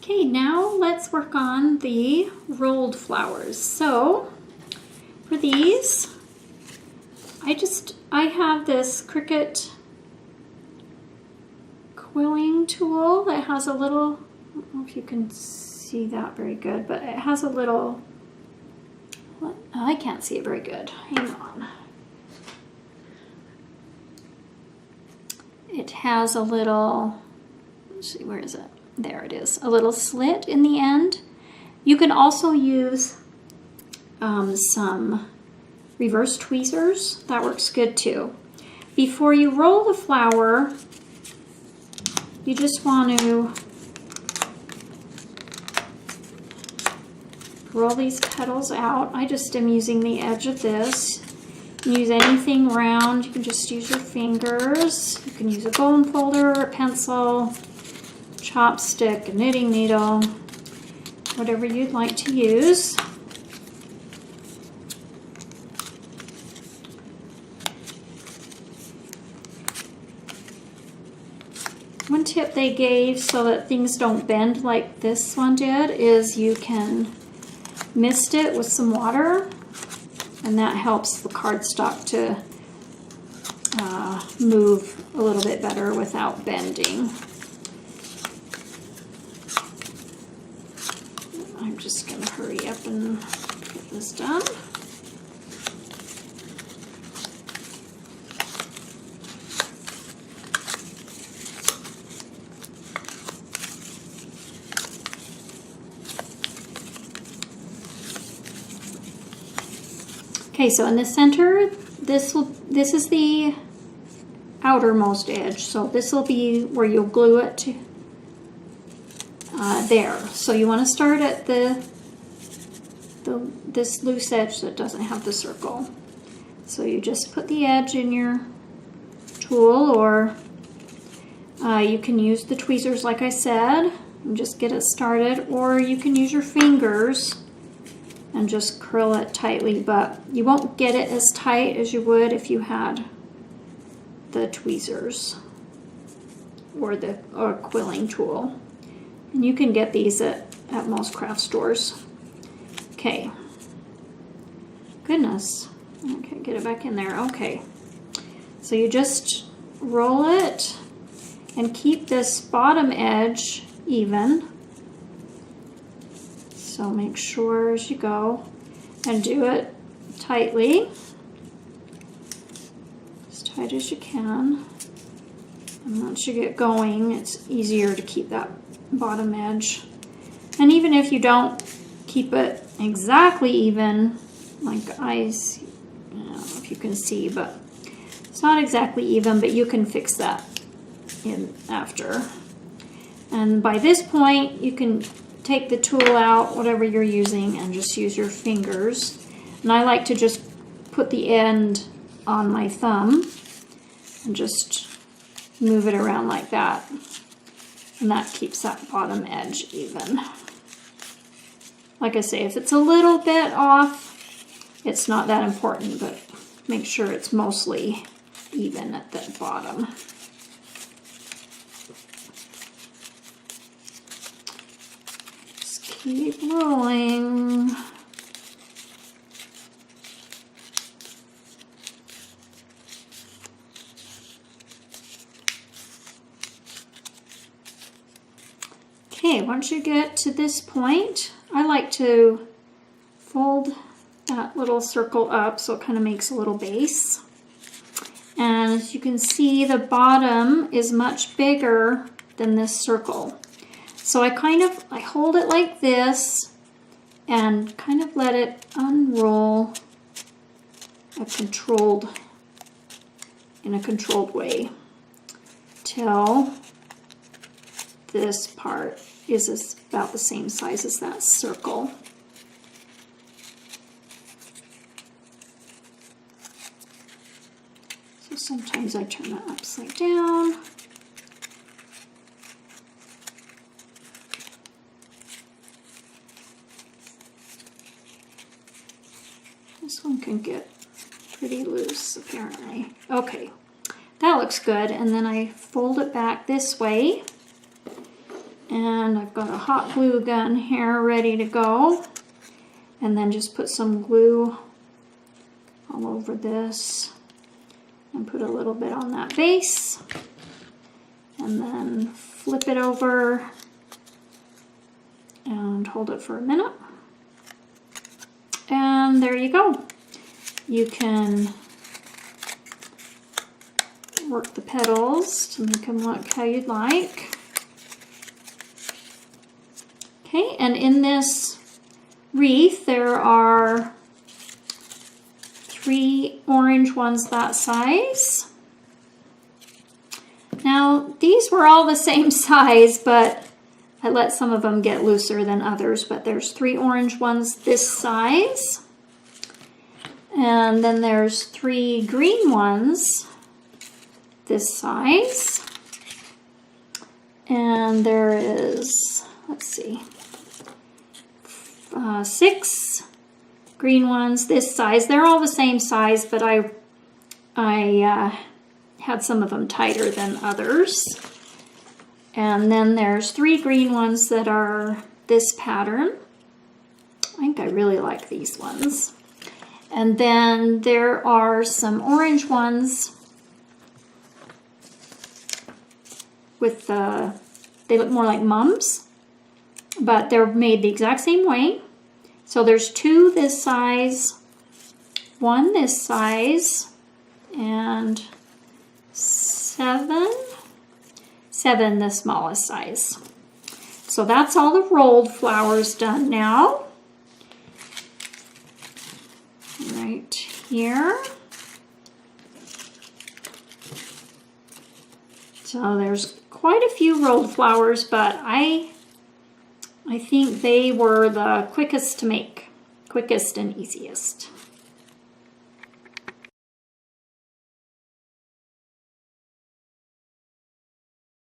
Okay, now let's work on the rolled flowers. So for these, I have this Cricut quilling tool that has a little, I don't know if you can see that very good, but it has a little, I can't see it very good. Hang on. It has a little, let's see, where is it? There it is, a little slit in the end. You can also use some reverse tweezers. That works good too. Before you roll the flower, you just want to roll these petals out. I just am using the edge of this. You can use anything round. You can just use your fingers. You can use a bone folder, a pencil, chopstick, a knitting needle, whatever you'd like to use. One tip they gave so that things don't bend like this one did is you can mist it with some water, and that helps the cardstock to move a little bit better without bending. I'm just going to hurry up and get this done. Okay, so in the center, this is the outermost edge, so this will be where you'll glue it to there. So you want to start at this loose edge that doesn't have the circle. So you just put the edge in your tool, or you can use the tweezers like I said and just get it started, or you can use your fingers and just curl it tightly, but you won't get it as tight as you would if you had the tweezers or a quilling tool. And you can get these at most craft stores. Okay. Goodness. Okay, get it back in there. Okay. So you just roll it and keep this bottom edge even. So make sure as you go and do it tightly, as tight as you can. And once you get going, it's easier to keep that bottom edge. And even if you don't keep it exactly even, like I don't know if you can see, but it's not exactly even, but you can fix that in after. And by this point, you can take the tool out, whatever you're using, and just use your fingers. And I like to just put the end on my thumb and just move it around like that. And that keeps that bottom edge even. Like I say, if it's a little bit off, it's not that important, but make sure it's mostly even at the bottom. Just keep rolling. Okay, once you get to this point, I like to fold that little circle up so it kind of makes a little base. And as you can see, the bottom is much bigger than this circle. So I hold it like this and kind of let it unroll in a controlled way till this part is about the same size as that circle. So sometimes I turn that upside down. This one can get pretty loose apparently. Okay, that looks good. And then I fold it back this way. And I've got a hot glue gun here ready to go. And then just put some glue all over this and put a little bit on that base. And then flip it over and hold it for a minute. And there you go. You can work the petals to make them look how you'd like. Okay, and in this wreath there are 3 orange ones that size. Now these were all the same size, but I let some of them get looser than others, but there's 3 orange ones this size. And then there's 3 green ones this size. And there is, let's see, 6 green ones this size. They're all the same size, but I had some of them tighter than others. And then there's 3 green ones that are this pattern. I think I really like these ones. And then there are some orange ones with they look more like mums, but they're made the exact same way. So there's 2 this size, 1 this size, and 7 the smallest size. So that's all the rolled flowers done now. Right here. So there's quite a few rolled flowers, but I think they were the quickest to make, quickest and easiest.